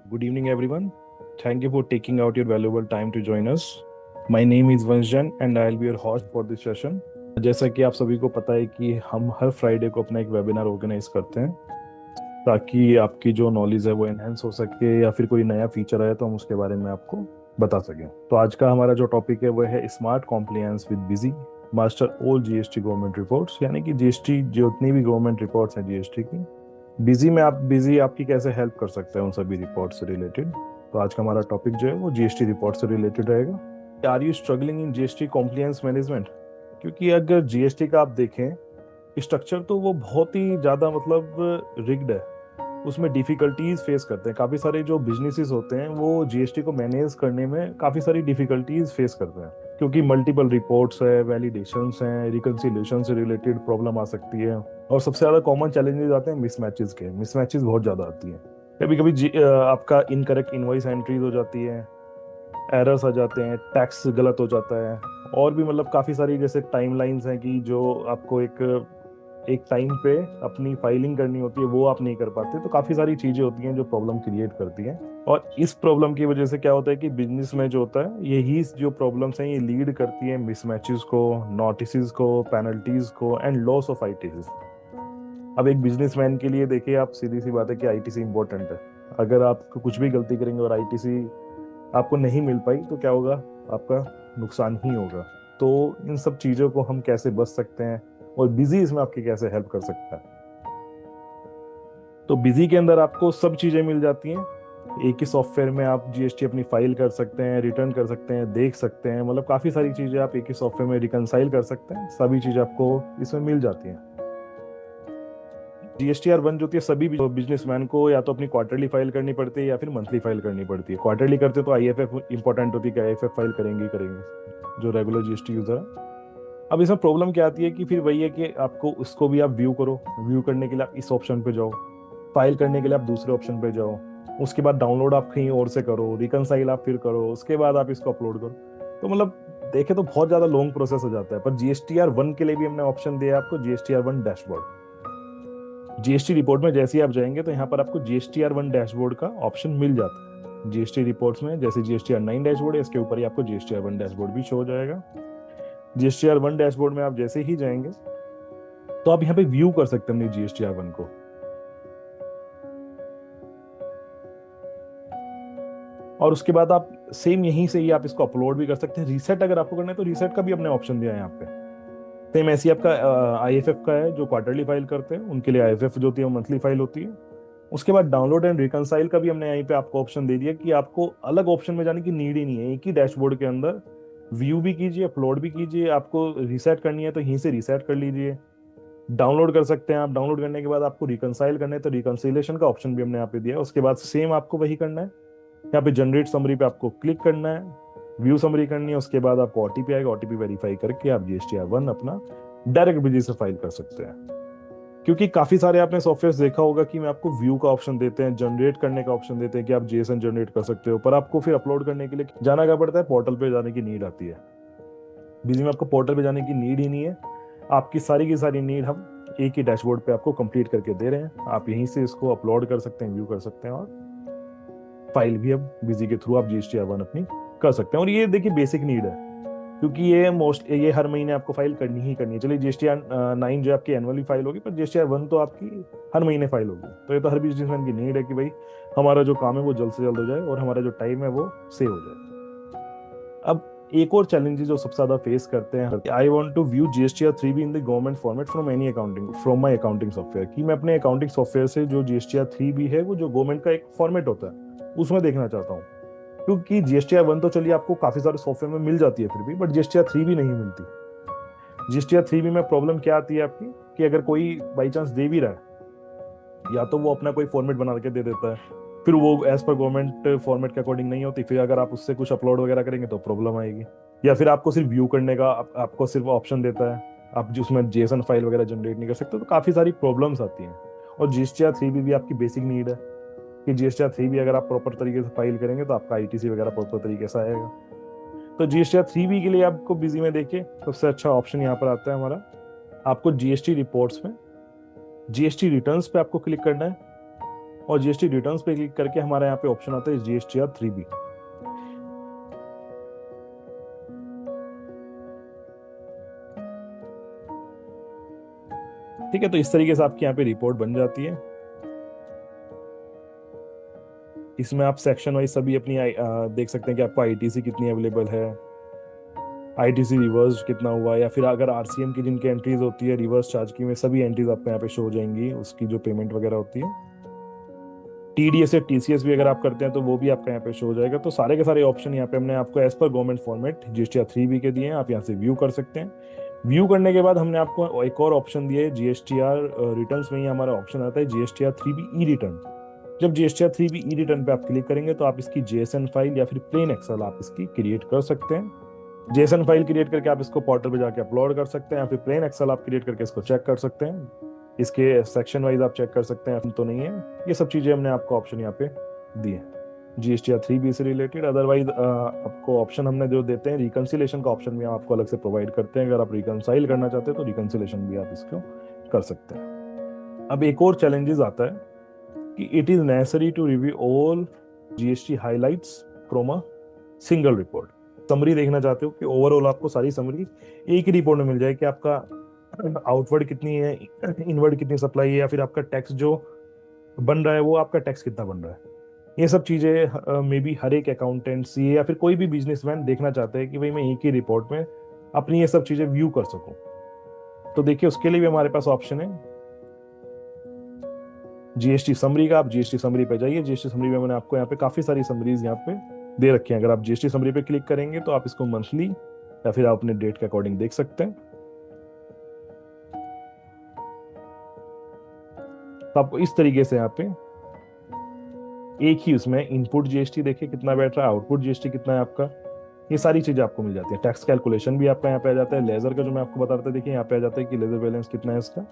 Good evening, everyone. Thank you for taking out your valuable time to join us. My name is Vanshjan and I'll be your host for this session. जैसा कि आप सभी को पता है कि हम हर फ्राइडे को अपना एक वेबिनार ऑर्गेनाइज करते हैं ताकि आपकी जो नॉलेज है वो एनहेंस हो सके या फिर कोई नया फीचर आए तो हम उसके बारे में आपको बता सकें। तो आज का हमारा जो टॉपिक है वो है smart compliance with busy master all GST government reports, यानी कि जीएसटी जितनी भी गवर्नमेंट रिपोर्ट्स हैं जीएसटी की, बिजी आपकी कैसे हेल्प कर सकते हैं उन सभी रिपोर्ट से रिलेटेड। तो आज का हमारा टॉपिक जो है वो जीएसटी रिपोर्ट से रिलेटेड रहेगा। Are you struggling in GST compliance management? क्योंकि अगर जीएसटी का आप देखें स्ट्रक्चर तो वो बहुत ही ज़्यादा रिग्ड है, उसमें डिफिकल्टीज फेस करते हैं। काफ़ी सारे जो बिजनेसेस होते हैं वो जीएसटी को मैनेज करने में काफ़ी सारी डिफिकल्टीज फेस करते हैं, क्योंकि मल्टीपल रिपोर्ट्स है, वैलिडेशंस हैं, रिकंसिलिएशन से रिलेटेड प्रॉब्लम आ सकती है। और सबसे ज़्यादा कॉमन चैलेंजेस आते हैं मिसमैचेस के। मिसमैचेस बहुत ज़्यादा आती हैं। कभी कभी आपका इनकरेक्ट इनवॉइस एंट्रीज हो जाती है, एरर्स आ जाते हैं, टैक्स गलत हो जाता है, और भी काफ़ी सारी जैसे टाइमलाइंस हैं कि जो आपको एक एक टाइम पे अपनी फाइलिंग करनी होती है वो आप नहीं कर पाते। तो काफ़ी सारी चीज़ें होती हैं जो प्रॉब्लम क्रिएट करती हैं, और इस प्रॉब्लम की वजह से क्या होता है कि बिजनेस में जो होता है यही जो प्रॉब्लम्स हैं ये लीड करती हैं मिसमैचेस को, नोटिस को, पेनल्टीज को एंड लॉस ऑफ आईटीसी। अब एक बिजनेसमैन के लिए देखिए, आप सीधी सी बात है कि आईटीसी इंपॉर्टेंट है। अगर आप कुछ भी गलती करेंगे और आईटीसी आपको नहीं मिल पाई तो क्या होगा? आपका नुकसान ही होगा। तो इन सब चीज़ों को हम कैसे बच सकते हैं और बिजी इसमें आपकी कैसे हेल्प कर सकता है? तो बिजी के अंदर आपको सब चीज़ें मिल जाती हैं। एक ही सॉफ्टवेयर में आप जीएसटी अपनी फाइल कर सकते हैं, रिटर्न कर सकते हैं, देख सकते हैं, काफ़ी सारी चीज़ें आप एक ही सॉफ्टवेयर में रिकंसाइल कर सकते हैं। सभी चीज़ें आपको इसमें मिल जाती हैं। जीएसटीआर 1 जो होती है, सभी बिजनेसमैन को या तो अपनी क्वार्टरली फाइल करनी पड़ती है या फिर मंथली फाइल करनी पड़ती है। क्वार्टरली करते तो आईएफएफ इंपॉर्टेंट होती है कि आईएफएफ फाइल करेंगे ही करेंगे जो रेगुलर जीएसटी यूजर है। अब इसमें प्रॉब्लम क्या आती है कि फिर वही है कि आपको उसको भी आप व्यू करो। व्यू करने के लिए आप इस ऑप्शन पे जाओ, फाइल करने के लिए आप दूसरे ऑप्शन पे जाओ, उसके बाद डाउनलोड आप कहीं और से करो, रिकनसाइल आप फिर करो, उसके बाद आप इसको अपलोड करो। तो देखे तो बहुत ज्यादा लॉन्ग प्रोसेस हो जाता है। पर जीएसटीआर 1 के लिए भी हमने ऑप्शन दिया आपको, जीएसटीआर 1 डैशबोर्ड। जीएसटी रिपोर्ट में जैसे ही आप जाएंगे तो यहाँ पर आपको जीएसटीआर 1 डैशबोर्ड का ऑप्शन मिल जाता है। जीएसटी रिपोर्ट्स में जैसे जीएसटीआर 9 डैशबोर्ड है, इसके ऊपर ही आपको जीएसटीआर 1 डैशबोर्ड भी शो हो जाएगा। जीएसटीआर 1 डैशबोर्ड में आप जैसे ही जाएंगे तो आप यहाँ पे व्यू कर सकते हैं अपनी जीएसटीआर 1 को। और उसके बाद आप सेम यहीं से ही आप इसको अपलोड भी कर सकते हैं। रीसेट अगर आपको करना है तो रीसेट का भी अपने ऑप्शन दिया है यहाँ पे। सेम ऐसी आपका आईएफएफ का है, जो क्वार्टरली फाइल करते हैं उनके लिए आईएफएफ जो होती है मंथली फाइल होती है। उसके बाद डाउनलोड एंड रिकंसाइल का भी हमने यहीं पे आपको ऑप्शन दे दिया कि आपको अलग ऑप्शन में जाने की नीड ही नहीं है। एक ही डैशबोर्ड के अंदर व्यू भी कीजिए, अपलोड भी कीजिए। आपको रीसेट करनी है तो यहीं से रीसेट कर लीजिए। डाउनलोड कर सकते हैं आप। डाउनलोड करने के बाद आपको रिकंसाइल करना है तो रिकंसिलेशन का ऑप्शन भी हमने यहाँ पे दिया है। उसके बाद सेम आपको वही करना है, यहाँ पे जनरेट समरी पे आपको क्लिक करना है, व्यू समरी करनी है। उसके बाद आपको ओटीपी आएगा, ओटीपी वेरीफाई करके आप जीएसटीआर 1 अपना डायरेक्ट बिजी से फाइल कर सकते हैं। क्योंकि काफी सारे आपने सॉफ्टवेयर देखा होगा कि मैं आपको व्यू का ऑप्शन देते हैं, जनरेट करने का ऑप्शन देते हैं कि आप जेएसएन जनरेट कर सकते हो, पर आपको फिर अपलोड करने के लिए जाना क्या पड़ता है? पोर्टल पे जाने की नीड आती है। बिजी में आपको पोर्टल पे जाने की नीड ही नहीं है। आपकी सारी की सारी नीड हम एक ही डैशबोर्ड पे आपको कंप्लीट करके दे रहे हैं। आप यहीं से इसको अपलोड कर सकते हैं, व्यू कर सकते हैं, और फाइल भी अब बिजी के थ्रू आप जीएसटीआर 1 अपनी कर सकते हैं। और ये देखिए बेसिक नीड है, क्योंकि ये हर महीने आपको फाइल करनी ही करनी है। चलिए जीएसटीआर 9 जो आपकी एनुअली फाइल होगी, पर जीएसटीआर 1 तो आपकी हर महीने फाइल होगी। तो ये तो हर बिजनेसमैन की नीड है कि भाई हमारा जो काम है वो जल्द से जल्द हो जाए और हमारा जो टाइम है वो सेव हो जाए। अब एक और चैलेंज जो सबसे ज्यादा फेस करते हैं, I want to view GSTR 3 भी in the government format from my accounting software, कि मैं अपने अकाउंटिंग सॉफ्टवेयर से जो जीएसटीआर 3 भी है वो जो गवर्नमेंट का एक फॉर्मेट होता है उसमें देखना चाहता हूँ। क्योंकि जीएसटीआर 1 तो चलिए आपको काफी सारे सॉफ्टवेयर में मिल जाती है फिर भी, बट जीएसटीआर 3 भी नहीं मिलती। जीएसटीआर 3 भी में प्रॉब्लम क्या आती है आपकी, कि अगर कोई बाई चांस दे भी रहा है, या तो वो अपना कोई फॉर्मेट बना के दे देता है, फिर वो एज पर गवर्नमेंट फॉर्मेट के अकॉर्डिंग नहीं होती। फिर अगर आप उससे कुछ अपलोड वगैरह करेंगे तो प्रॉब्लम आएगी। या फिर आपको सिर्फ व्यू करने का आपको सिर्फ ऑप्शन देता है, आप जिसमें जेसन फाइल वगैरह जनरेट नहीं कर सकते। तो काफी सारी प्रॉब्लम्स आती हैं। और जीएसटीआर 3 भी आपकी बेसिक नीड है कि जीएसटीआर 3 भी अगर आप प्रॉपर तरीके से फाइल करेंगे तो आपका आईटीसी वगैरह प्रॉपर तरीके से आएगा। तो जीएसटीआर 3 के लिए आपको बिजी में देखिए सबसे अच्छा ऑप्शन यहाँ पर आता है हमारा। आपको जीएसटी रिपोर्ट्स में जीएसटी रिटर्न्स पे आपको क्लिक करना है। और जीएसटी रिटर्न्स पे क्लिक करके हमारे यहाँ पे ऑप्शन आता है जीएसटीआर 3B। ठीक है, तो इस तरीके से आपकी यहाँ पे रिपोर्ट बन जाती है। इसमें आप सेक्शन वाइज सभी अपनी देख सकते हैं कि आपको आईटीसी कितनी अवेलेबल है, आईटीसी रिवर्स कितना हुआ, या फिर अगर आरसीएम की जिनकी एंट्रीज होती है रिवर्स चार्ज की, में सभी एंट्रीज आपको यहाँ पे शो हो जाएंगी, उसकी जो पेमेंट वगैरह होती है। टीडीएस या टीसीएस भी अगर आप करते हैं तो वो भी आपका यहाँ पे शो हो जाएगा। तो सारे के सारे ऑप्शन यहाँ पे हमने आपको as per government format GSTR 3B के दिए हैं, आप यहाँ से व्यू कर सकते हैं। व्यू करने के बाद हमने आपको एक और ऑप्शन दिया है जीएसटीआर रिटर्न्स में ही हमारा ऑप्शन आता है जीएसटीआर 3B ई रिटर्न। जब जीएसटीआर 3B ई रिटर्न पे आप क्लिक करेंगे तो आप इसकी जेएसएन फाइल या फिर प्लेन एक्सेल आप इसकी क्रिएट कर सकते हैं। जेएसएन फाइल क्रिएट करके आप इसको पोर्टल पे जाके अपलोड कर सकते हैं, या फिर प्लेन एक्सेल आप क्रिएट करके इसको चेक कर सकते हैं। इसके सेक्शन वाइज आप चेक कर सकते हैं तो नहीं है, ये सब चीजें हमने आपको ऑप्शन यहाँ पे दिए जीएसटीआर 3B से रिलेटेड। अदरवाइज आपको ऑप्शन हमने जो देते हैं रिकंसिलेशन का ऑप्शन भी हम आपको अलग से प्रोवाइड करते हैं। अगर आप रिकंसाइल करना चाहते हैं तो रिकंसिलेशन भी आप इसको कर सकते हैं। अब एक और चैलेंजेस आता है कि it is necessary to review all GST highlights from a single report. Summary देखना चाहते हो कि ओवरऑल आपको सारी समरी एक ही रिपोर्ट में मिल जाए कि आपका आउटवर्ड कितनी है, इनवर्ड कितनी सप्लाई है, या फिर आपका टैक्स जो बन रहा है वो आपका टैक्स कितना बन रहा है। ये सब चीजें मे बी हर एक अकाउंटेंट सीए या फिर कोई भी बिजनेसमैन देखना चाहते हैं कि भाई मैं एक ही रिपोर्ट में अपनी ये सब चीजें व्यू कर सकूं। तो देखिए उसके लिए भी हमारे पास ऑप्शन है जीएसटी समरी का। आप जीएसटी समरी पे जाइए। जीएसटी समरी में मैंने आपको यहाँ पे काफी सारी समरीज यहाँ पे दे रखी हैं। अगर आप जीएसटी समरी पे क्लिक करेंगे तो आप इसको मंथली या फिर आप अपने डेट के अकॉर्डिंग देख सकते हैं। तो आपको इस तरीके से यहाँ पे एक ही उसमें इनपुट जीएसटी देखिए कितना बैठ रहा है, आउटपुट जीएसटी कितना है आपका, ये सारी चीजें आपको मिल जाती है। टैक्स कैलकुलेशन भी आपका यहाँ पे आ जाता है। लेजर का जो मैं आपको बता रहा था देखिए यहाँ पे आ जाता है कि लेजर बैलेंस कितना है इसका।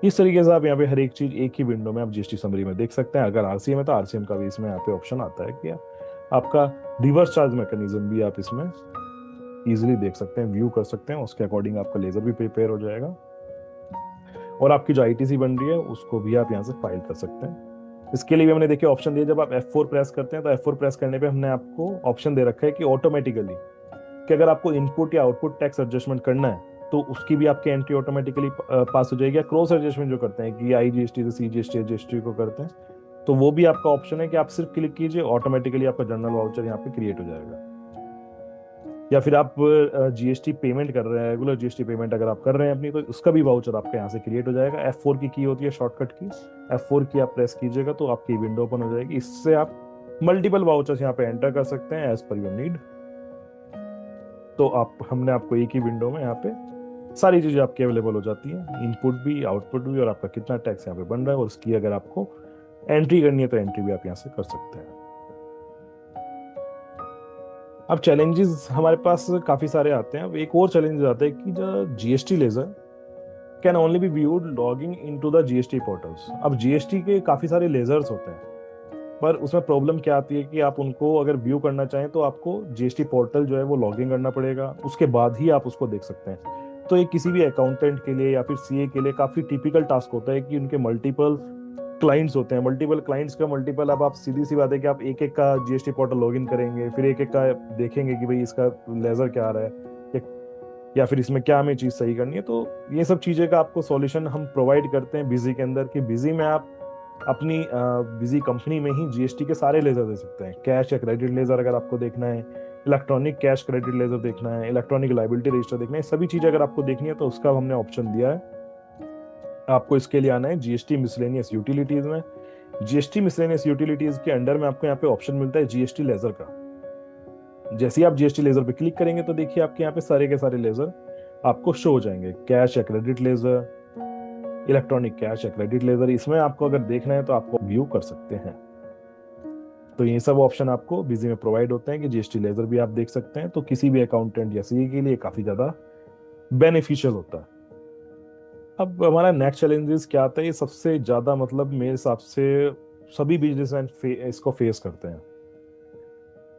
इस तरीके से आप यहाँ पे हर एक चीज एक ही विंडो में आप जीएसटी समरी में देख सकते हैं। अगर आरसीएम है तो आरसीएम का भी इसमें यहाँ पे ऑप्शन आता है कि आपका रिवर्स चार्ज मैकेनिज्म भी आप इसमें इजिली देख सकते हैं, व्यू कर सकते हैं। उसके अकॉर्डिंग आपका लेजर भी प्रिपेयर हो जाएगा और आपकी जो आईटीसी बन रही है उसको भी आप यहाँ से फाइल कर सकते हैं। इसके लिए भी हमने देखिए ऑप्शन दिया, जब आप F4 प्रेस करते हैं तो F4 प्रेस करने पे हमने आपको ऑप्शन दे रखा है कि ऑटोमेटिकली कि अगर आपको इनपुट या आउटपुट टैक्स एडजस्टमेंट करना है तो उसकी भी आपकी एंट्री ऑटोमेटिकली पास हो जाएगी। क्रॉस एडजस्टमेंट जो करते हैं कि आईजीएसटी से सीजीएसटी जीएसटी को करते हैं तो वो भी आपका ऑप्शन है कि आप सिर्फ क्लिक कीजिए, ऑटोमेटिकली आपका जनरल वाउचर यहाँ पे क्रिएट हो जाएगा। या फिर आप जीएसटी पेमेंट कर रहे हैं, रेगुलर जीएसटी पेमेंट अगर आप कर रहे हैं अपनी, तो उसका भी वाउचर आपके यहाँ से क्रिएट हो जाएगा। F4 की होती है शॉर्टकट की, F4 की आप प्रेस कीजिएगा तो आपकी विंडो ओपन हो जाएगी। इससे आप मल्टीपल वाउचर्स यहाँ पे एंटर कर सकते हैं एज पर योर नीड। तो हमने आपको एक ही विंडो में यहाँ पे सारी चीजें आपकी अवेलेबल हो जाती है, इनपुट भी आउटपुट भी, और आपका कितना टैक्स यहाँ पे बन रहा है, और उसकी अगर आपको एंट्री करनी है तो एंट्री भी आप यहाँ से कर सकते हैं। अब चैलेंजेस हमारे पास काफी सारे आते हैं। अब एक और चैलेंज आता है कि जो GST ledger can only be viewed logging into the GST portals. अब जीएसटी के काफी सारे लेजर्स होते हैं, पर उसमें प्रॉब्लम क्या आती है कि आप उनको अगर व्यू करना चाहें तो आपको जीएसटी पोर्टल जो है वो लॉगिन करना पड़ेगा, उसके बाद ही आप उसको देख सकते हैं। तो ये किसी भी अकाउंटेंट के लिए या फिर सीए के लिए काफी टिपिकल टास्क होता है कि उनके मल्टीपल क्लाइंट्स होते हैं। मल्टीपल क्लाइंट्स का मल्टीपल, अब आप सीधी सी बात है कि आप एक एक का जीएसटी पोर्टल लॉगिन करेंगे, फिर एक एक का देखेंगे कि भाई इसका लेजर क्या आ रहा है या फिर इसमें क्या हमें चीज सही करनी है। तो ये सब चीजें का आपको सॉल्यूशन हम प्रोवाइड करते हैं बिजी के अंदर, कि बिजी में आप अपनी बिजी कंपनी में ही जीएसटी के सारे लेजर दे सकते हैं। कैश या क्रेडिट लेजर अगर आपको देखना है, इलेक्ट्रॉनिक कैश क्रेडिट लेजर देखना है, इलेक्ट्रॉनिक लायबिलिटी रजिस्टर देखना है, सभी चीजें अगर आपको देखनी है तो उसका हमने ऑप्शन दिया है। आपको इसके लिए आना है जीएसटी मिसलेनियस यूटिलिटीज में। जीएसटी मिसलेनियस यूटिलिटीज के अंडर में आपको यहाँ पे ऑप्शन मिलता है जीएसटी लेजर का। जैसे ही आप जीएसटी लेजर पे क्लिक करेंगे तो देखिए आपके यहाँ पे सारे के सारे लेजर आपको शो हो जाएंगे। कैश या क्रेडिट लेजर, इलेक्ट्रॉनिक कैश या क्रेडिट लेजर, इसमें आपको अगर देखना है तो आपको व्यू कर सकते हैं। तो ये सब ऑप्शन आपको बिजी में प्रोवाइड होते हैं कि जीएसटी लेजर भी आप देख सकते हैं। तो किसी भी अकाउंटेंट या सीए के लिए काफी ज्यादा बेनिफिशियल होता है। अब हमारा नेक्स्ट चैलेंजेस क्या आता है, ये सबसे ज्यादा मतलब मेरे हिसाब से सभी बिजनेसमैन इसको फेस करते हैं।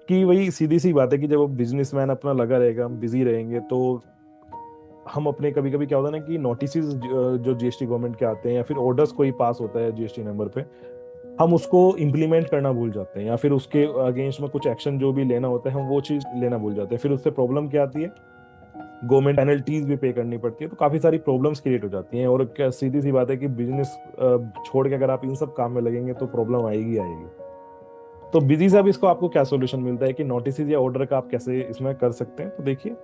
कि वही सीधी सी बात है कि जब बिजनेसमैन अपना लगा रहेगा, हम बिजी रहेंगे, तो हम अपने कभी कभी क्या होता है ना कि नोटिस जो जीएसटी गवर्नमेंट के आते हैं या फिर ऑर्डर्स कोई पास होता है जीएसटी नंबर पे, हम उसको इम्प्लीमेंट करना भूल जाते हैं, या फिर उसके अगेंस्ट में कुछ एक्शन जो भी लेना होता है हम वो चीज़ लेना भूल जाते हैं। फिर उससे प्रॉब्लम क्या आती है, गवर्नमेंट पेनल्टीज भी पे करनी पड़ती है, तो काफ़ी सारी प्रॉब्लम्स क्रिएट हो जाती हैं। और क्या सीधी सी बात है कि बिजनेस छोड़ के अगर आप इन सब काम में लगेंगे तो प्रॉब्लम आएगी आएगी। तो बिजी साहब, इसको आपको क्या सोल्यूशन मिलता है कि नोटिस या ऑर्डर का आप कैसे इसमें कर सकते हैं? तो देखिए,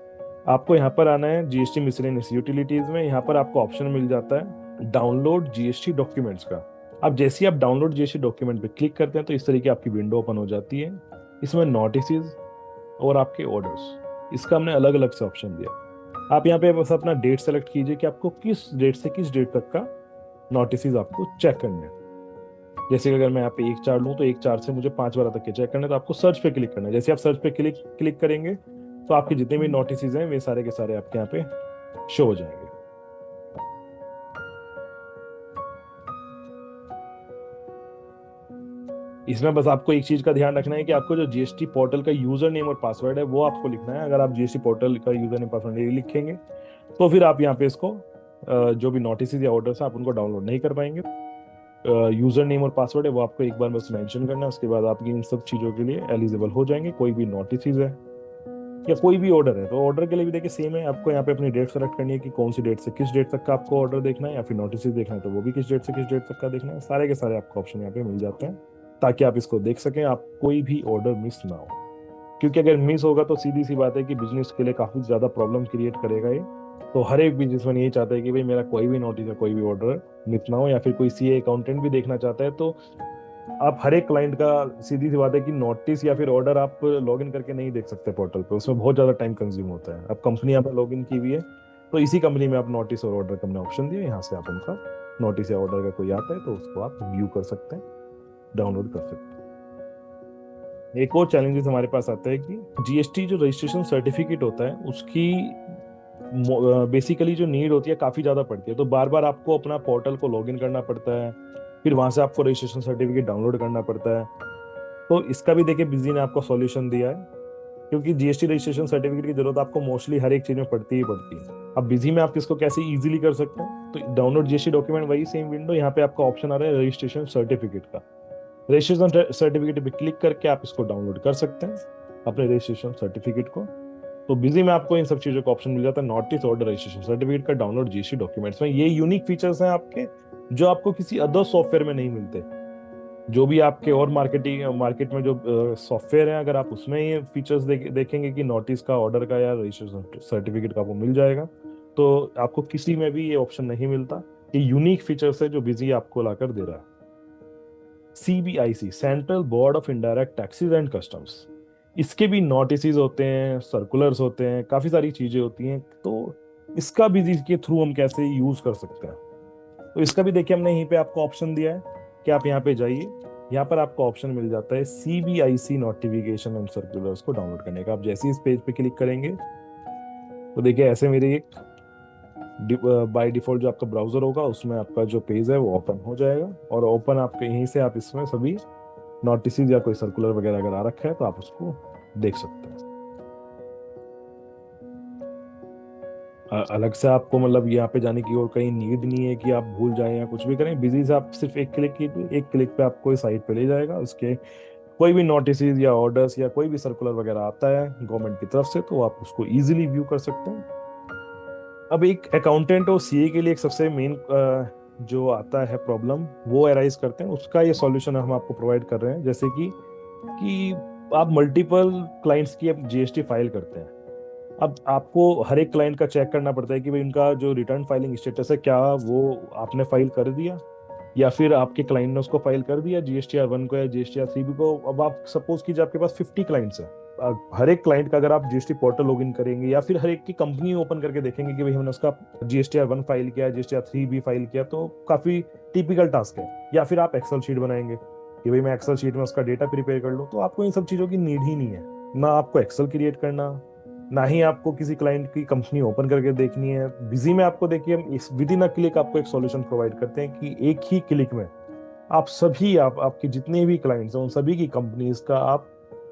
आपको यहाँ पर आना है जीएसटी मिसलेनियस यूटिलिटीज में। यहाँ पर आपको ऑप्शन मिल जाता है डाउनलोड जीएसटी डॉक्यूमेंट्स का। अब जैसे ही आप डाउनलोड जीएसटी डॉक्यूमेंट पे क्लिक करते हैं तो इस तरीके की आपकी विंडो ओपन हो जाती है। इसमें नोटिस और आपके ऑर्डर्स, इसका हमने अलग अलग से ऑप्शन दिया। आप यहाँ पे बस अपना डेट सेलेक्ट कीजिए कि आपको किस डेट से किस डेट तक का नोटिस आपको चेक करना है। जैसे कि अगर मैं यहाँ पे 1/4 लूँ तो 1/4 से मुझे 5/12 तक के चेक करना है, तो आपको सर्च पे क्लिक करना है। जैसे आप सर्च पे क्लिक क्लिक करेंगे तो आपके जितने भी नोटिस हैं वे सारे के सारे आपके यहाँ पे शो हो जाएंगे। इसमें बस आपको एक चीज का ध्यान रखना है कि आपको जो जीएसटी पोर्टल का यूजर नेम और पासवर्ड है वो आपको लिखना है। अगर आप जीएसटी पोर्टल का यूजर नेम पासवर्ड नहीं लिखेंगे तो फिर आप यहाँ पे इसको जो भी नोटिस या ऑर्डर्स है आप उनको डाउनलोड नहीं कर पाएंगे। यूजर नेम और पासवर्ड है वो आपको एक बार बस मेंशन करना है, उसके बाद आप इन सब चीज़ों के लिए एलिजिबल हो जाएंगे। कोई भी नोटिस है या कोई भी ऑर्डर है तो ऑर्डर के लिए भी देखिए सेम है। आपको यहाँ पे अपनी डेट सेलेक्ट करनी है कि कौन सी डेट से किस डेट तक का आपको ऑर्डर देखना है, या फिर नोटिस देखना है तो वो भी किस डेट से किस डेट तक का देखना है। सारे के सारे आपको ऑप्शन यहाँ पे मिल जाते हैं ताकि आप इसको देख सकें, आप कोई भी ऑर्डर मिस ना हो। क्योंकि अगर मिस होगा तो सीधी सी बात है कि बिजनेस के लिए काफी ज्यादा प्रॉब्लम क्रिएट करेगा ये। तो हर एक बिजनेसमैन यही चाहता है कि भाई मेरा कोई भी नोटिस या कोई भी ऑर्डर मिस ना हो, या फिर कोई सीए अकाउंटेंट भी देखना चाहता है तो आप हर एक क्लाइंट का सीधी सी बात है कि नोटिस या फिर ऑर्डर आप लॉग इन करके नहीं देख सकते पोर्टल पे, उसमें बहुत ज्यादा टाइम कंज्यूम होता है। अब कंपनी आपने लॉग इन की हुई है तो इसी कंपनी में आप नोटिस और ऑर्डर का हमने ऑप्शन दिया, यहाँ से आप उनका नोटिस या ऑर्डर का कोई आता है तो उसको आप व्यू कर सकते हैं, डाउनलोड कर सकते हैं। एक और चैलेंजेस हमारे पास आता है कि जीएसटी जो रजिस्ट्रेशन सर्टिफिकेट होता है उसकी बेसिकली जो नीड होती है काफ़ी ज़्यादा पड़ती है, तो बार बार आपको अपना पोर्टल को लॉगिन करना पड़ता है, फिर वहां से आपको रजिस्ट्रेशन सर्टिफिकेट डाउनलोड करना पड़ता है। तो इसका भी देखिए बिजी ने आपको सॉल्यूशन दिया है, क्योंकि जीएसटी रजिस्ट्रेशन सर्टिफिकेट की जरूरत आपको मोस्टली हर एक चीज़ में पड़ती ही पड़ती है। अब बिजी में आप इसको कैसे इजीली कर सकते हैं, तो डाउनलोड जीएसटी डॉक्यूमेंट वही सेम विंडो, यहाँ पे आपका ऑप्शन आ रहा है रजिस्ट्रेशन सर्टिफिकेट का। रजिस्ट्रेशन सर्टिफिकेट पे क्लिक करके आप इसको डाउनलोड कर सकते हैं अपने रजिस्ट्रेशन सर्टिफिकेट को। तो बिजी में आपको इन सब चीजों का ऑप्शन मिल जाता है, नोटिस ऑर्डर रजिस्ट्रेशन सर्टिफिकेट का डाउनलोड जीएसटी डॉक्यूमेंट्स में। ये यूनिक फीचर्स हैं आपके जो आपको किसी अदर सॉफ्टवेयर में नहीं मिलते। जो भी आपके और मार्केट में जो सॉफ्टवेयर है अगर आप उसमें ये फीचर्स देखेंगे कि नोटिस का, ऑर्डर का या रजिस्ट्रेशन सर्टिफिकेट का आपको मिल जाएगा, तो आपको किसी में भी ये ऑप्शन नहीं मिलता। ये यूनिक फीचर्स है जो बिजी आपको लाकर दे रहा है। CBIC, central board of indirect taxes and customs, इसके भी नोटिस होते हैं, सर्कुलर्स होते हैं, काफी सारी चीजें होती हैं। तो इसका भी इसके थ्रू हम कैसे यूज कर सकते हैं, तो इसका भी देखिए हमने यहीं पे आपको ऑप्शन दिया है कि आप यहाँ पे जाइए, यहाँ पर आपको ऑप्शन मिल जाता है सीबीआईसी नोटिफिकेशन एंड सर्कुलर्स को डाउनलोड करने का। आप जैसे ही इस पेज पे क्लिक करेंगे तो देखिए ऐसे मेरे एक बाय डिफॉल्ट जो आपका ब्राउजर होगा उसमें आपका जो पेज है वो ओपन हो जाएगा, और ओपन आपके यहीं से आप इसमें सभी नोटिस या कोई सर्कुलर वगैरह अगर आ रखा है तो आप उसको देख सकते हैं। अलग से आपको मतलब यहाँ पे जाने की और कहीं नीड नहीं है कि आप भूल जाएं या कुछ भी करें। बिजी से आप सिर्फ एक क्लिक कीजिए, एक क्लिक पे आपको इस साइट पे ले जाएगा। उसके कोई भी नोटिस या ऑर्डर्स या कोई भी सर्कुलर वगैरह आता है गवर्नमेंट की तरफ से तो आप उसको इजीली व्यू कर सकते हैं। अब एक अकाउंटेंट और सीए के लिए एक सबसे मेन जो आता है प्रॉब्लम वो अराइज करते हैं, उसका ये सॉल्यूशन हम आपको प्रोवाइड कर रहे हैं। जैसे कि आप मल्टीपल क्लाइंट्स की अब जीएसटी फाइल करते हैं। अब आपको हर एक क्लाइंट का चेक करना पड़ता है कि भाई उनका जो रिटर्न फाइलिंग स्टेटस है क्या वो आपने फाइल कर दिया, या फिर आपके क्लाइंट ने उसको फाइल कर दिया GSTR 1 को या GSTR 3 को। अब आप सपोज कीजिए आपके पास 50 क्लाइंट्स हैं, हर एक क्लाइंट का अगर आप जीएसटी पोर्टल लॉगिन करेंगे या फिर हर एक की कंपनी ओपन करके देखेंगे कि भाई हमने उसका GSTR 1 फाइल किया, GSTR 3 भी फाइल किया, तो काफी टिपिकल टास्क है। या फिर आप एक्सेल शीट बनाएंगे कि भाई मैं एक्सेल शीट में उसका डेटा प्रिपेयर कर लूँ, तो आपको इन सब चीजों की नीड ही नहीं है। ना आपको एक्सेल क्रिएट करना, ना ही आपको किसी क्लाइंट की कंपनी ओपन करके देखनी है। बिजी में आपको देखिए हम इस विद इन अ क्लिक आपको एक सॉल्यूशन प्रोवाइड करते हैं कि एक ही क्लिक में आप सभी आपके जितने भी क्लाइंट्स हैं उन सभी की कंपनीज का आप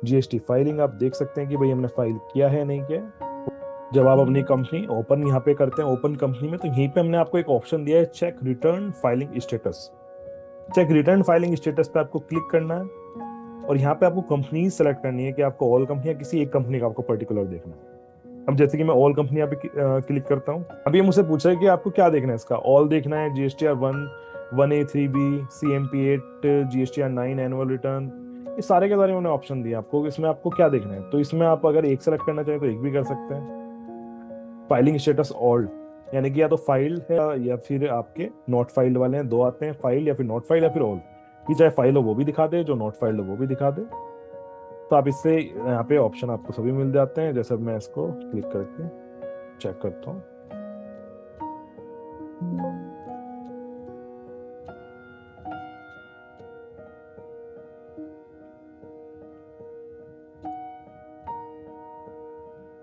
जीएसटी फाइलिंग आप देख सकते हैं कि भाई हमने फाइल किया है नहीं किया है। जब आप अपनी कंपनी ओपन यहाँ पे करते हैं ओपन कंपनी में, तो यहीं पे हमने आपको एक ऑप्शन दिया है check return filing status. Check return filing status पे आपको क्लिक करना है और यहाँ पे आपको कंपनी सेलेक्ट करनी है कि आपको ऑल कंपनी या किसी एक कंपनी का आपको पर्टिकुलर देखना है। अब जैसे कि मैं ऑल कंपनी यहाँ पे क्लिक करता हूँ। अभी ये मुझसे पूछा है कि आपको क्या देखना है, इसका ऑल देखना है, GSTR 1, 1A3B, CMP 8, GSTR 9 annual return, ये सारे के सारे उन्होंने ऑप्शन दिए आपको, इसमें आपको क्या देखना है। तो इसमें आप अगर एक सेलेक्ट करना चाहें तो एक भी कर सकते हैं। फाइलिंग स्टेटस ऑल, यानी कि या तो फाइल है या फिर आपके नॉट फाइल्ड वाले हैं, दो आते हैं, फाइल या फिर नॉट फाइल या फिर ऑल, कि चाहे फाइल हो वो भी दिखा दे, जो नॉट फाइल्ड हो वो भी दिखा दे। तो आप इससे यहाँ पे ऑप्शन आपको सभी मिल जाते हैं। जैसे मैं इसको क्लिक करके चेक करता हूँ।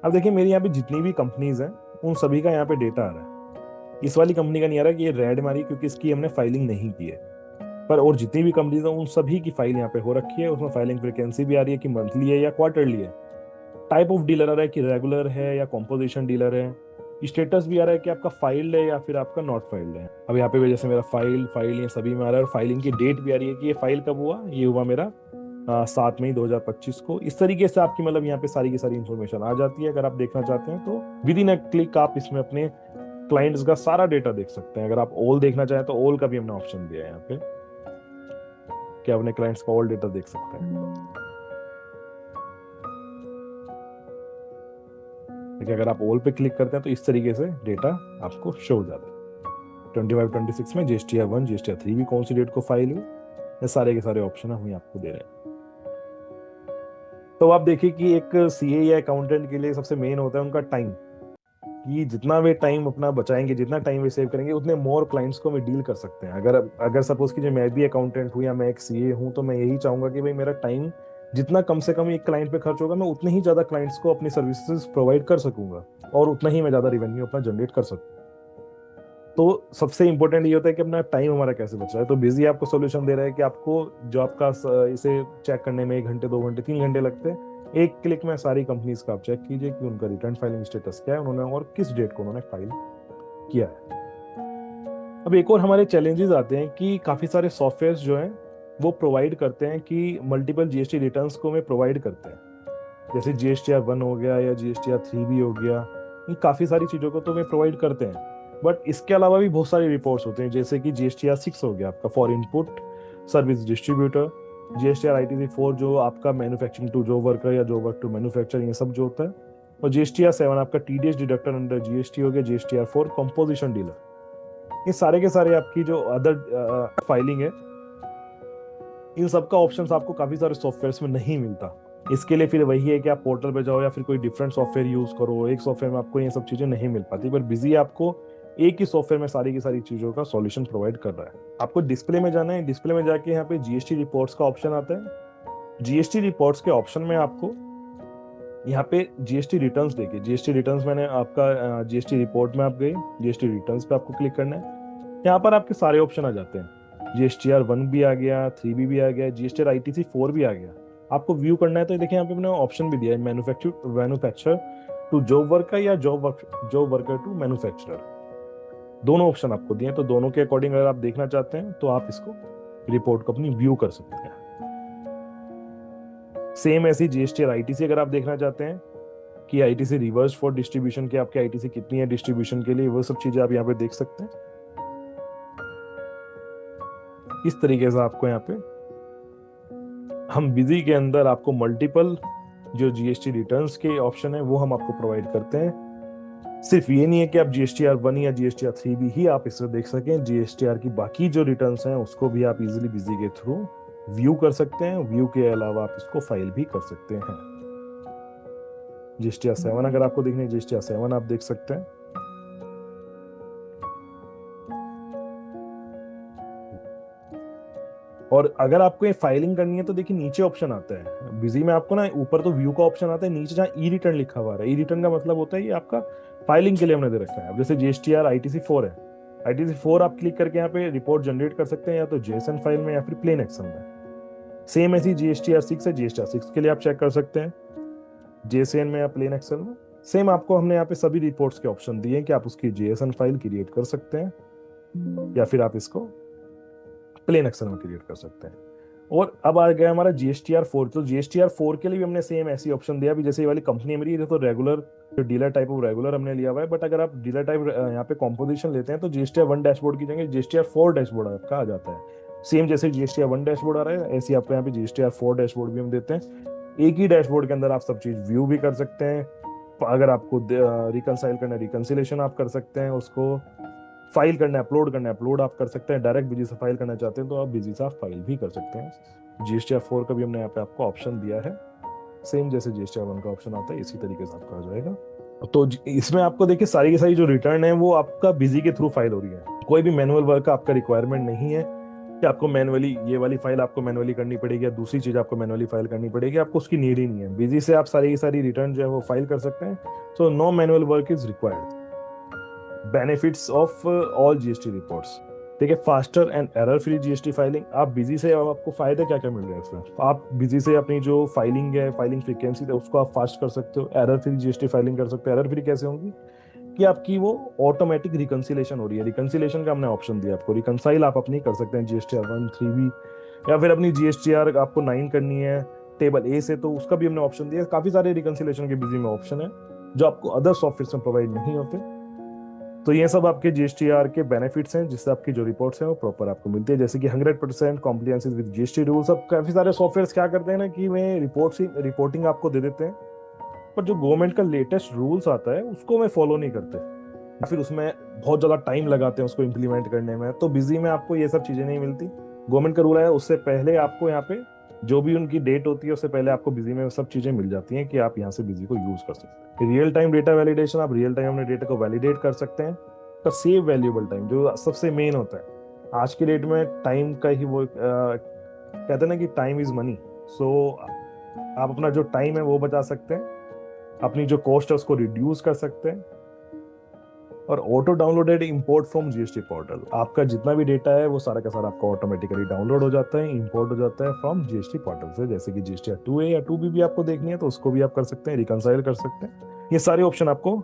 अब देखिए मेरी यहाँ पे जितनी भी कंपनीज हैं उन सभी का यहाँ पे डेटा आ रहा है। इस वाली कंपनी का नहीं आ रहा कि ये रेड मारी क्योंकि इसकी हमने फाइलिंग नहीं की है, पर और जितनी भी कंपनीज हैं उन सभी की फाइल यहाँ पे हो रखी है। उसमें फाइलिंग फ्रीक्वेंसी भी आ रही है कि मंथली है या क्वार्टरली है, टाइप ऑफ डीलर आ रहा है कि रेगुलर है या कॉम्पोजिशन डीलर है, स्टेटस भी आ रहा है कि आपका फाइल्ड है या फिर आपका नॉट फाइल्ड है। अब यहाँ पे जैसे मेरा फाइल ये सभी में आ रहा है और फाइलिंग की डेट भी आ रही है कि ये फाइल कब हुआ, ये हुआ मेरा 7 मई 2025 को। इस तरीके से आपकी मतलब यहाँ पे सारी की सारी इंफॉर्मेशन आ जाती है। अगर आप देखना चाहते हैं तो विद इन अ क्लिक आप इसमें अपने क्लाइंट्स का सारा डेटा देख सकते हैं। अगर आप ऑल देखना चाहें तो ऑल का भी हमने ऑप्शन दिया है यहाँ पे कि अपने क्लाइंट्स का ऑल डेटा देख सकते हैं। देखिए अगर आप ऑल पे क्लिक करते हैं तो इस तरीके से डेटा आपको शो हो जाता है। 25-26 में GSTR 1 GSTR 3 भी कौन सी डेट को फाइल हुई, ये सारे के सारे ऑप्शन हम यहाँ आपको दे रहे हैं। तो आप देखिए कि एक CA या अकाउंटेंट के लिए सबसे मेन होता है उनका टाइम, कि जितना वे टाइम अपना बचाएंगे, जितना टाइम वे सेव करेंगे, उतने मोर क्लाइंट्स को वे डील कर सकते हैं। अगर अगर सपोज कीजिए मैं भी अकाउंटेंट हूँ या मैं एक CA हूँ, तो मैं यही चाहूंगा कि भाई मेरा टाइम जितना कम से कम एक क्लाइंट पे खर्च होगा, मैं उतने ही ज्यादा क्लाइंट्स को अपनी सर्विसेज प्रोवाइड कर सकूंगा और उतना ही मैं ज्यादा रेवेन्यू अपना जनरेट कर सकूँ। तो सबसे इंपॉर्टेंट ये होता है कि अपना टाइम हमारा कैसे बच रहा है। तो बिजी आपको सोल्यूशन दे रहा है कि आपको जो आपका इसे चेक करने में 1 घंटे 2 घंटे 3 घंटे लगते हैं, एक क्लिक में सारी कंपनीज का आप चेक कीजिए कि उनका रिटर्न फाइलिंग स्टेटस क्या है, उन्होंने और किस डेट को उन्होंने फाइल किया है। अब एक और हमारे चैलेंजेस आते हैं कि काफी सारे सॉफ्टवेयर जो हैं वो प्रोवाइड करते हैं कि मल्टीपल GST रिटर्न्स को में प्रोवाइड करते हैं, जैसे GSTR 1 हो गया या GSTR 3 भी हो गया, ये काफी सारी चीजों को तो वे प्रोवाइड करते हैं। बट इसके अलावा भी बहुत सारे रिपोर्ट्स होते हैं, जैसे कि GSTR 6 हो गया आपका for input service distributor, GSTR ITC 4 जो आपका मैन्युफैक्चरिंग टू जॉब वर्कर या जॉब वर्क टू मैन्युफैक्चरिंग, ये सब जो होता है, और GSTR 7 आपका TDS डिडक्टर अंडर GST हो गया, GSTR 4 कंपोजिशन डीलर। ये सारे के सारे आपकी जो अदर फाइलिंग है, इन सब का ऑप्शंस आपको काफी सारे सॉफ्टवेयर्स में नहीं मिलता। इसके लिए फिर वही है कि आप पोर्टल पे जाओ या फिर कोई डिफरेंट सॉफ्टवेयर यूज करो। एक सॉफ्टवेयर में आपको ये सब चीजें नहीं मिल पाती, पर बिजी आपको एक ही सॉफ्टवेयर में सारी की सारी चीजों का सॉल्यूशन प्रोवाइड कर रहा है। आपको डिस्प्ले में जाना है, डिस्प्ले में जाके यहाँ पे GST रिपोर्ट्स का ऑप्शन आता है। GST रिपोर्ट्स के ऑप्शन में आपको यहाँ पे GST रिटर्न्स देखिए, GST रिटर्न्स मैंने आपका GST रिपोर्ट में आप गए, GST रिटर्न्स पे आपको क्लिक करना है। यहाँ पर आपके सारे ऑप्शन आ जाते हैं, GSTR 1 भी आ गया, 3B भी आ गया, GSTR ITC 4 भी आ गया। आपको व्यू करना है तो देखिए यहाँ पे मैंने ऑप्शन भी दिया है, मैन्युफैक्चर टू जॉब वर्कर या जॉब वर्कर टू मैन्युफैक्चरर, दोनों ऑप्शन आपको दिए हैं। तो दोनों के अकॉर्डिंग अगर आप देखना चाहते हैं तो आप इसको रिपोर्ट को अपनी व्यू कर सकते हैं। सेम ऐसी GSTR ITC अगर आप देखना चाहते हैं कि ITC रिवर्स फॉर डिस्ट्रीब्यूशन के आपके ITC कितनी है डिस्ट्रीब्यूशन के लिए, वो सब चीजें आप यहाँ पे देख सकते हैं। इस तरीके से आपको यहाँ पे हम बिजी के अंदर आपको मल्टीपल जो GST रिटर्न्स के ऑप्शन है वो हम आपको प्रोवाइड करते हैं। सिर्फ ये नहीं है कि आप GSTR 1 या GSTR 3 भी ही आप इससे देख सकें, GSTR की बाकी जो रिटर्न्स हैं उसको भी आप इजीली बिजी के थ्रू व्यू कर सकते हैं। व्यू के अलावा आप इसको फाइल भी कर सकते हैं। GSTR 7 अगर आपको देखना है, GSTR 7 आप देख सकते हैं। और अगर आपको ये फाइलिंग करनी है तो देखिए नीचे ऑप्शन आता है बिजी में, आपको ना ऊपर तो व्यू का ऑप्शन आता है, नीचे जहाँ ई रिटर्न लिखा हुआ है, ई रिटर्न का मतलब होता है ये आपका फाइलिंग के लिए हमने दे रखा है। अब जैसे GSTR ITC 4 है, ITC 4 आप क्लिक करके यहाँ पे रिपोर्ट जनरेट कर सकते हैं, या तो JSON फाइल में या फिर प्लेन एक्सेल में। सेम ऐसी GSTR 6 है, GSTR 6 के लिए आप चेक कर सकते हैं JSON में या प्लेन एक्सेल में। सेम आपको हमने यहाँ पे सभी रिपोर्ट्स के ऑप्शन दिए हैं कि आप उसकी JSON फाइल क्रिएट कर सकते हैं या फिर आप इसको प्लेन एक्सेल में क्रिएट कर सकते हैं। और अब आ गया हमारा GSTR4। तो GSTR4 के लिए भी हमने सेम ऐसी ऑप्शन दिया। अभी जैसे ये वाली कंपनी है मेरी, ये तो रेगुलर, जो डीलर टाइप ऑफ रेगुलर हमने लिया हुआ है, बट अगर आप डीलर टाइप यहाँ पे कॉम्पोजिशन लेते हैं तो GSTR1 डैशबोर्ड की जगह GSTR4 डैशबोर्ड आपका आ जाता है। सेम जैसे GSTR1 डैशबोर्ड आ रहा है, ऐसे आपको यहाँ पे GSTR4 डैशबोर्ड भी हम देते हैं। एक ही डैशबोर्ड के अंदर आप सब चीज व्यू भी कर सकते हैं। अगर आपको रिकनसाइल करना है, रिकनसिलेशन आप कर सकते हैं। उसको फाइल करना है, अपलोड आप कर सकते हैं। डायरेक्ट बिजी से फाइल करना चाहते हैं तो आप बिजी से आप फाइल भी कर सकते हैं। GSTR4 का भी हमने यहाँ पे आपको ऑप्शन दिया है, सेम जैसे GSTR1 का ऑप्शन आता है इसी तरीके से आपका आ जाएगा। तो इसमें आपको देखिए सारी की सारी जो रिटर्न है वो आपका बिजी के थ्रू फाइल हो रही है। कोई भी मैनुअल वर्क का आपका रिक्वायरमेंट नहीं है कि आपको मैनुअली ये वाली फाइल आपको मैनुअली करनी पड़ेगी या दूसरी चीज आपको मैनुअली फाइल करनी पड़ेगी। आपको उसकी नीड ही नहीं है। बिजी से आप सारी की सारी रिटर्न जो है वो फाइल कर सकते हैं। So no manual work is required. Benefits of all GST reports, ठीक है। Faster and error free GST filing. आप बिजी से, अब आपको फायदे क्या क्या मिल रहे हैं इसमें। आप बिजी से अपनी जो फाइलिंग है, फाइलिंग फ्रीक्वेंसी है, उसको आप फास्ट कर सकते हो। एरर फ्री GST फाइलिंग कर सकते हो। एरर फ्री कैसे होंगी कि आपकी वो ऑटोमेटिक रिकंसिलेशन हो रही है। रिकंसिलेशन का हमने ऑप्शन दिया आपको। रिकंसाइल आप अपनी कर सकते हैं GSTR1 3B, या फिर अपनी GSTR आपको 9 करनी है टेबल ए से, तो उसका भी हमने ऑप्शन दिया। काफी सारे रिकंसिलेशन के बिजी में ऑप्शन है जो आपको अदर सॉफ्टवेयर में प्रोवाइड नहीं होते। तो ये सब आपके GSTR के बेनिफिट्स हैं, जिससे आपकी जो रिपोर्ट्स हैं वो प्रॉपर आपको मिलती है। जैसे कि 100% कॉम्प्लियंस विद GST रूल्स। अब काफी सारे सॉफ्टवेयर क्या करते हैं ना कि वे रिपोर्टिंग आपको दे देते हैं, पर जो गवर्नमेंट का लेटेस्ट रूल्स आता है उसको मैं फॉलो नहीं करते, या फिर उसमें बहुत ज्यादा टाइम लगाते हैं उसको इम्प्लीमेंट करने में। तो बिजी में आपको ये सब चीजें नहीं मिलती। गवर्नमेंट का रूल है उससे पहले आपको यहाँ पे जो भी उनकी डेट होती है उससे पहले आपको बिजी में सब चीजें मिल जाती हैं कि आप यहाँ से बिजी को यूज कर सकते हैं। रियल टाइम डेटा वैलिडेशन, आप रियल टाइम अपने डेटा को वैलिडेट कर सकते हैं। तो सेव वैल्यूएबल टाइम जो सबसे मेन होता है आज के डेट में, टाइम का ही वो कहते हैं ना कि टाइम इज मनी। सो आप अपना जो टाइम है वो बचा सकते हैं, अपनी जो कॉस्ट है उसको रिड्यूस कर सकते हैं। और auto downloaded import from GST portal, आपका जितना भी डेटा है वो सारा का सारा आपका ऑटोमेटिकली डाउनलोड हो जाता है, इंपोर्ट हो जाता है फ्रॉम GST पोर्टल से। जैसे कि GSTR2A या 2B भी आपको देखनी है तो उसको भी आप कर सकते हैं, रिकंसाइल कर सकते हैं। ये सारे ऑप्शन आपको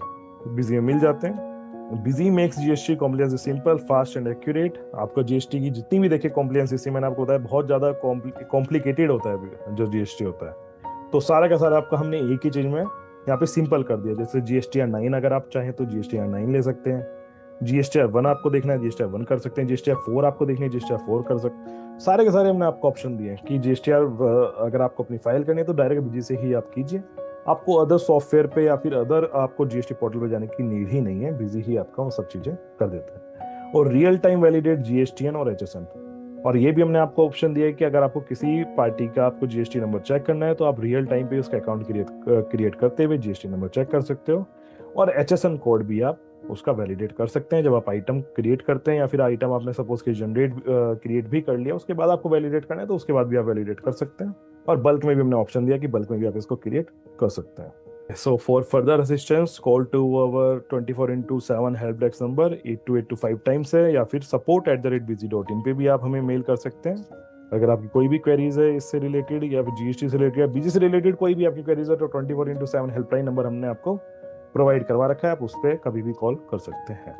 बिजी में मिल जाते हैं। Busy makes GST compliance simple, fast and accurate. आपको GST की जितनी भी देखिए कॉम्प्लियंस, इससे मैंने आपको बताया बहुत ज्यादा कॉम्प्लिकेटेड होता है जो GST होता है। तो सारा का सारा आपका हमने एक ही चीज में यहाँ पे सिंपल कर दिया। जैसे GSTR9 अगर आप चाहें तो GSTR9 ले सकते हैं। GSTR1 आपको देखना है GSTR1 कर सकते हैं। GSTR4 आपको देखनी है GSTR4 कर सकते हैं। सारे के सारे हमने आपको ऑप्शन दिए हैं कि GSTR अगर आपको अपनी फाइल करनी है तो डायरेक्ट बिजी से ही आप कीजिए। आपको अदर सॉफ्टवेयर पे या फिर अदर आपको GST पोर्टल पे जाने की नीड ही नहीं है, बिजी ही आपका वो सब चीजें कर देता है। और रियल टाइम वैलिडेट GSTN और HSN। और ये भी हमने आपको ऑप्शन दिया है कि अगर आपको किसी पार्टी का आपको GST नंबर चेक करना है तो आप रियल टाइम पे उसका अकाउंट क्रिएट करते हुए GST नंबर चेक कर सकते हो। और HSN कोड भी आप उसका वैलिडेट कर सकते हैं। जब आप आइटम क्रिएट करते हैं या फिर आइटम आपने सपोज कि जनरेट क्रिएट भी कर लिया, उसके बाद आपको वैलिडेट करना है तो उसके बाद भी आप वैलिडेट कर सकते हैं। और बल्क में भी हमने ऑप्शन दिया कि बल्क में भी आप इसको क्रिएट कर सकते हैं। So for further assistance, call to our 24x7 help desk number 8285 times है, या फिर support@busy.in पे भी आप हमें मेल कर सकते हैं। अगर आपकी कोई भी क्वेरीज है इससे रिलेटेड या फिर GST से रिलेटेड या बिजी से रिलेटेड कोई भी आपकी क्वेरीज है तो 24x7 हेल्पलाइन नंबर हमने आपको प्रोवाइड करवा रखा है, आप उस पर कभी भी कॉल कर सकते हैं।